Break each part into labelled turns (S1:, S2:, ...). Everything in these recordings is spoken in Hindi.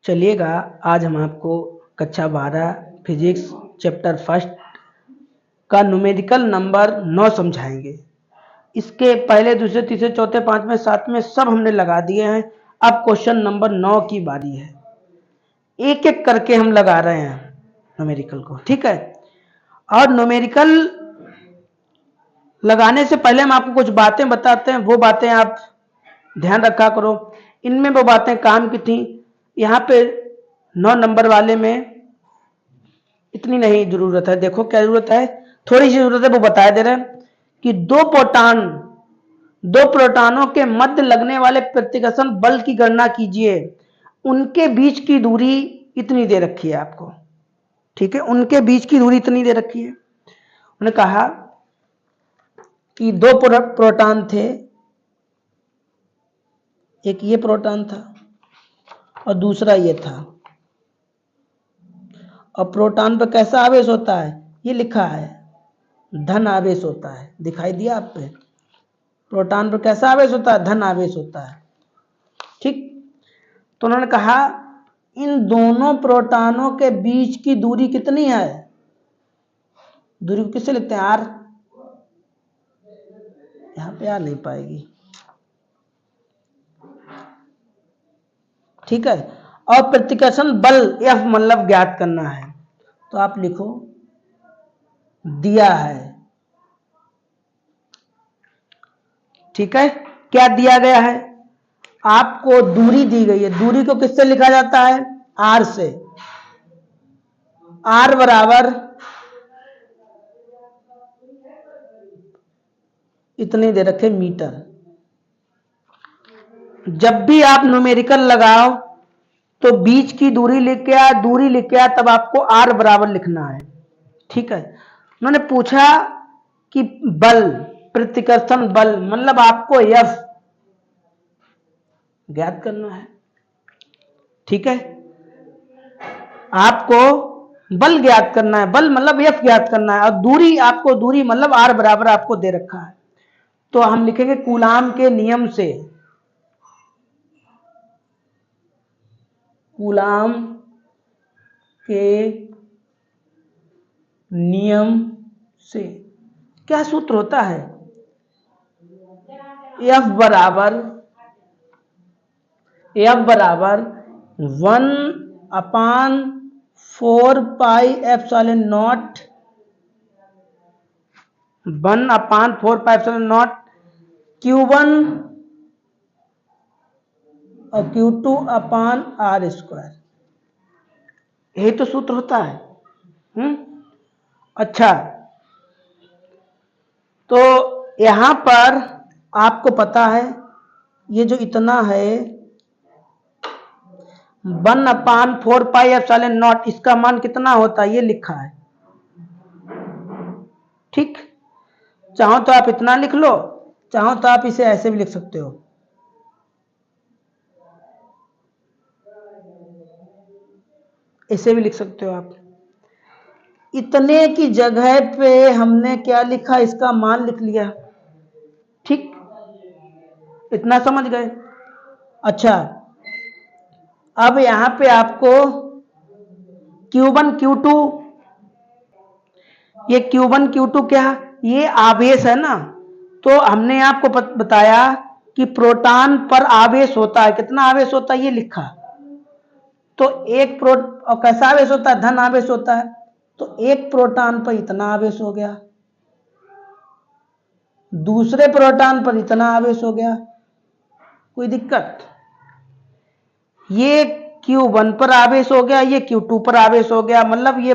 S1: चलिएगा आज हम आपको कक्षा 12 फिजिक्स चैप्टर फर्स्ट का न्यूमेरिकल नंबर 9 समझाएंगे। इसके पहले दूसरे तीसरे चौथे पांचवें सातवें सब हमने लगा दिए हैं। अब क्वेश्चन नंबर 9 की बारी है। एक एक करके हम लगा रहे हैं न्यूमेरिकल को, ठीक है। और न्यूमेरिकल लगाने से पहले हम आपको कुछ बातें बताते हैं, वो बातें आप ध्यान रखा करो। इनमें वो बातें काम की थी, यहाँ पे 9 नंबर वाले में इतनी नहीं जरूरत है। देखो क्या जरूरत है, थोड़ी सी जरूरत है, वो बता दे रहे हैं कि दो प्रोटॉनों के मध्य लगने वाले प्रतिकर्षण बल की गणना कीजिए। उनके बीच की दूरी इतनी दे रखी है आपको, ठीक है। उनके बीच की दूरी इतनी दे रखी है। उन्होंने कहा कि दो प्रोटॉन थे, एक ये प्रोटॉन था और दूसरा ये था। और प्रोटॉन पर कैसा आवेश होता है, ये लिखा है धन आवेश होता है, दिखाई दिया आप पे। प्रोटॉन पर कैसा आवेश होता है, धन आवेश होता है, ठीक। तो उन्होंने कहा इन दोनों प्रोटॉनों के बीच की दूरी कितनी है, दूरी को किससे लिखते हैं, आर। यहां पे आर नहीं पाएगी, ठीक है। और प्रतिकर्षण बल एफ मतलब ज्ञात करना है, तो आप लिखो दिया है, ठीक है। क्या दिया गया है, आपको दूरी दी गई है। दूरी को किससे लिखा जाता है, आर से। आर बराबर इतने दे रखे मीटर। जब भी आप न्यूमेरिकल लगाओ तो बीच की दूरी लिख के आ, दूरी लिख के आ, तब आपको आर बराबर लिखना है, ठीक है। उन्होंने पूछा कि बल, प्रतिकर्षण बल मतलब आपको एफ ज्ञात करना है, ठीक है। आपको बल ज्ञात करना है, बल मतलब एफ ज्ञात करना है। और दूरी, आपको दूरी मतलब आर बराबर आपको दे रखा है। तो हम लिखेंगे कूलाम के नियम से, कूलाम के नियम से क्या सूत्र होता है, एफ बराबर 1/4 pi epsilon not, 1/4 pi epsilon not Q1 और Q2 अपान आर स्क्वायर। यही तो सूत्र होता है। अच्छा, तो यहां पर आपको पता है ये जो इतना है 1/4 पाई एप्सिलॉन नॉट, इसका मान कितना होता है ये लिखा है, ठीक। चाहो तो आप इतना लिख लो, चाहो तो आप इसे ऐसे भी लिख सकते हो, ऐसे भी लिख सकते हो आप। इतने की जगह पे हमने क्या लिखा, इसका मान लिख लिया, ठीक। इतना समझ गए। अच्छा, अब यहां पे आपको Q1 Q2, ये Q1 Q2 क्या, ये आवेश है ना। तो हमने आपको बताया कि प्रोटॉन पर आवेश होता है, कितना आवेश होता है ये लिखा। तो एक और कैसा आवेश होता है, धन आवेश होता है। तो एक प्रोटॉन पर इतना आवेश हो गया, दूसरे प्रोटॉन पर इतना आवेश हो गया, कोई दिक्कत। ये Q1 पर आवेश हो गया, ये Q2 पर आवेश हो गया, मतलब ये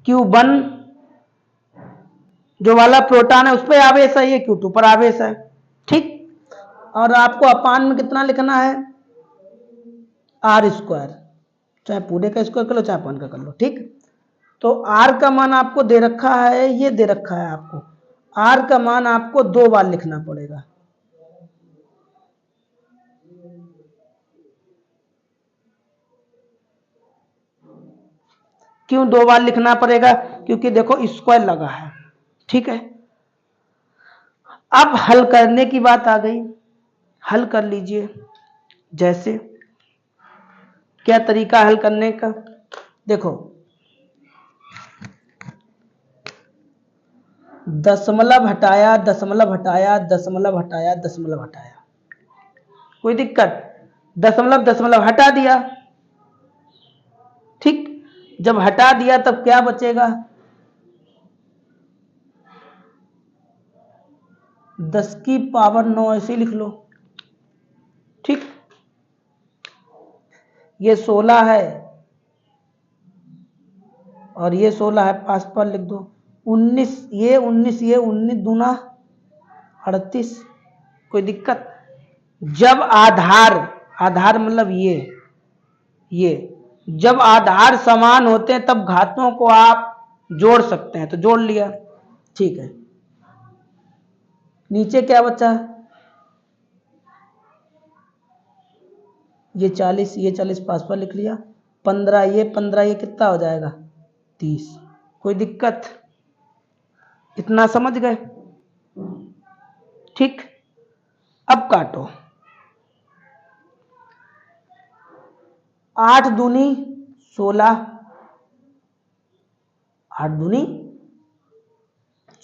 S1: Q1 जो वाला प्रोटॉन है उस पर आवेश है, ये Q2 पर आवेश है, ठीक। और आपको अपान में कितना लिखना है, आर स्क्वायर, चाहे पूरे का स्क्वायर कर लो चाहे अपान का कर लो, ठीक। तो आर का मान आपको दे रखा है, ये दे रखा है आपको, आर का मान आपको 2 बार लिखना पड़ेगा। क्यों 2 बार लिखना पड़ेगा, क्योंकि देखो स्क्वायर लगा है, ठीक है। अब हल करने की बात आ गई, हल कर लीजिए। जैसे क्या तरीका हल करने का? देखो, दशमलव हटाया, दशमलव हटाया, दशमलव हटाया, दशमलव हटाया, कोई दिक्कत? दशमलव दशमलव हटा दिया, ठीक। जब हटा दिया तब क्या बचेगा? 10 की पावर 9 ऐसे लिख लो, ठीक। ये 16 है और ये 16 है, पास पर लिख दो। 19, ये 19, ये 19 दूना 38, कोई दिक्कत? जब आधार, आधार मतलब ये जब आधार समान होते हैं तब घातों को आप जोड़ सकते हैं, तो जोड़ लिया, ठीक है। नीचे क्या बचा? ये 40 पास पर लिख लिया। 15 ये कितना हो जाएगा? 30, कोई दिक्कत? इतना समझ गए, ठीक। अब काटो। 8 दूनी 16, 8 दूनी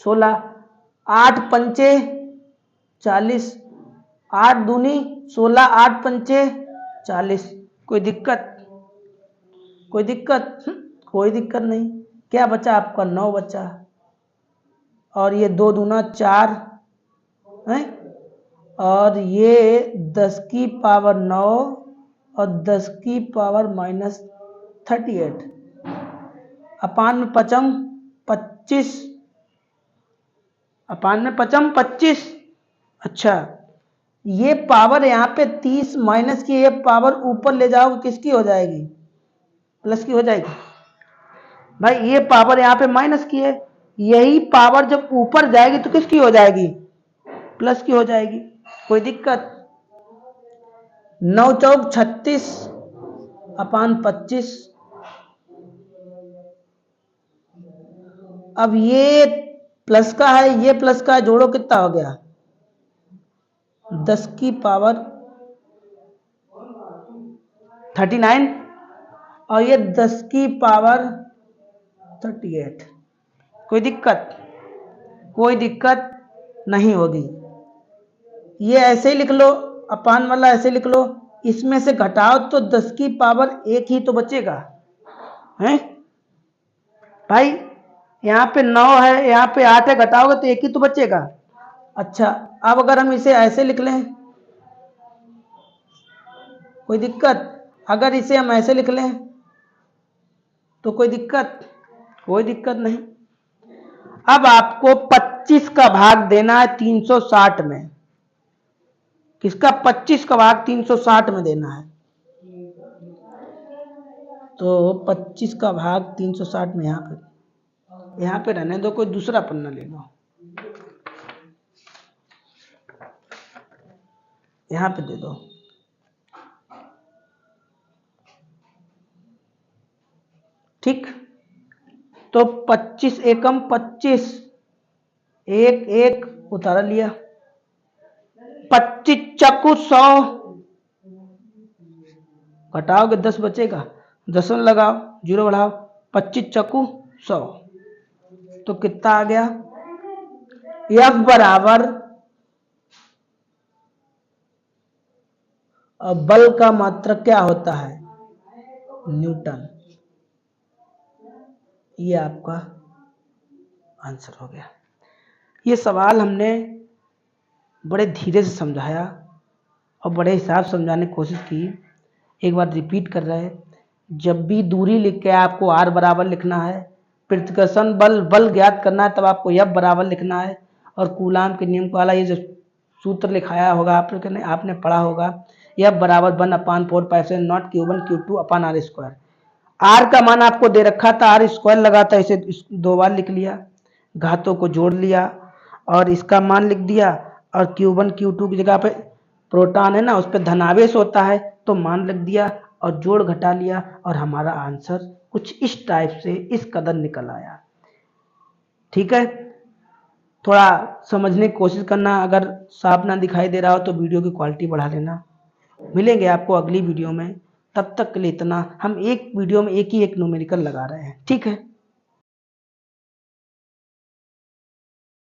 S1: 16, 8 पंचे 40, 8 दूनी 16, 8 पंचे 40, कोई दिक्कत? कोई दिक्कत? कोई दिक्कत नहीं। क्या बचा आपका? 9 बचा। और ये 2 दूना 4 है, और ये 10 की पावर 9 और 10 की पावर -38 अपान में पचम 25, अपान में पचम 25। अच्छा, ये पावर यहाँ पे 30 माइनस की ये पावर ऊपर ले जाओगे, किसकी हो जाएगी? प्लस की हो जाएगी। भाई ये पावर यहाँ पे माइनस की है, यही पावर जब ऊपर जाएगी तो किसकी हो जाएगी? प्लस की हो जाएगी, कोई दिक्कत? 9 चौक 36 अपान 25। अब ये प्लस का है, ये प्लस का है, जोड़ो कितना हो गया? 10 की पावर 39 और ये 10 की पावर 38, कोई दिक्कत? कोई दिक्कत नहीं होगी। ये ऐसे ही लिख लो, अपान वाला ऐसे लिख लो, इसमें से घटाओ तो 10 की पावर 1 ही तो बचेगा, हैं भाई? यहाँ पे 9 है, यहाँ पे 8 है, घटाओगे तो 1 ही तो बचेगा। अच्छा, अब अगर हम इसे ऐसे लिख लें, कोई दिक्कत? अगर इसे हम ऐसे लिख लें तो कोई दिक्कत? कोई दिक्कत नहीं। अब आपको 25 का भाग देना है 360 में। किसका? 25 का भाग 360 में देना है। तो 25 का भाग 360 में यहाँ पे रहने दो, कोई दूसरा पन्ना ले लो, यहाँ पे दे दो। ठीक, तो 25 एकम 25, एक एक उतारा लिया। 25 चक्कू 100, घटाओगे 10 बचेगा, 10 लगाओ, 0 बढ़ाओ, 25 चक्कू 100, तो कितना आ गया? F बराबर बल का मात्रक क्या होता है? न्यूटन। ये आपका आंसर हो गया। ये सवाल हमने बड़े धीरे से समझाया और बड़े हिसाब से समझाने की कोशिश की। एक बार रिपीट कर रहे हैं, जब भी दूरी लिख के आपको r बराबर लिखना है, प्रतिकर्षण बल ज्ञात करना है, तब आपको F बराबर लिखना है। और कूलाम के नियम वाला ये जो सूत्र लिखाया होगा आपने पढ़ा होगा, F बराबर 1/4 not Q1 Q2 upon R square. R का मान आपको दे रखा था, R स्क्वायर लगाता, इसे 2 बार लिख लिया, घातों को जोड़ लिया और इसका मान लिख दिया। और Q1 Q2 की जगह पे प्रोटॉन है ना, उस पर धनावेश होता है तो मान लिख दिया और जोड़ घटा लिया, और हमारा आंसर कुछ इस टाइप से इस कदर निकल आया। ठीक है, थोड़ा समझने की कोशिश करना, अगर साफ ना दिखाई दे रहा हो तो वीडियो की क्वालिटी बढ़ा लेना। मिलेंगे आपको अगली वीडियो में। तब तक के लिए इतना। हम एक वीडियो में एक ही एक न्यूमेरिकल लगा रहे हैं, ठीक है।